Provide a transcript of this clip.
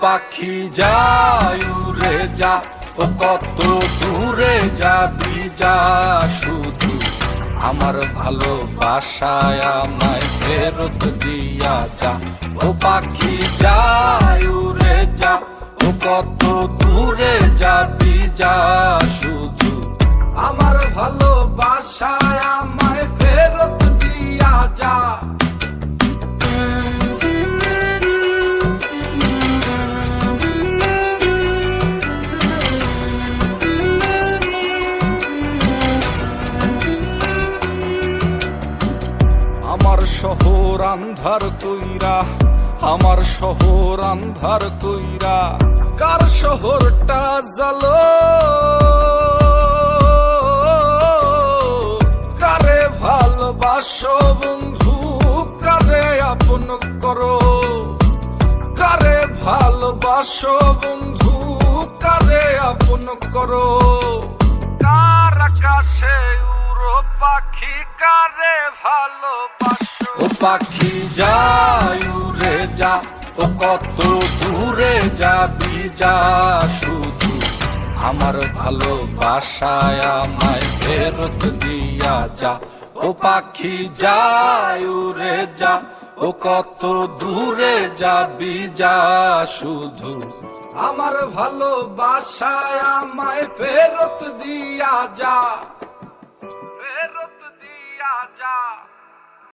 পাখি যায় উড়ে যা, ও কত দূরে যাবি যা, শুধু আমার ভালোবাসায় আমায় ফেরত দিয়া যা। ও পাখি যায় উড়ে যা, ও কত দূরে যাবি যা, শুধু আমার ভালোবাসায় আমায় ফেরত দিয়া যা। আমার শহর আন্ধার কইরা, আমার শহর আন্ধার কইরা, কার শহরটা জালো, কারে ভালোবাসো বন্ধু, কারে আপন করো, কারে ভালোবাসো বন্ধু, কারে আপন করো, কার আকাশে উড়ো পাখি, কারে ভালোবাসো। ও পাখি যায় উড়ে যা, ও কত দূরে যাবি যা, শুধু আমার ভালোবাসায় আমায় ফেরত দিয়া যা। ও পাখি যায় উড়ে যা, ও কত দূরে যাবি যা, শুধু আমার ভালোবাসায় আমায় ফেরত দিয়া যা।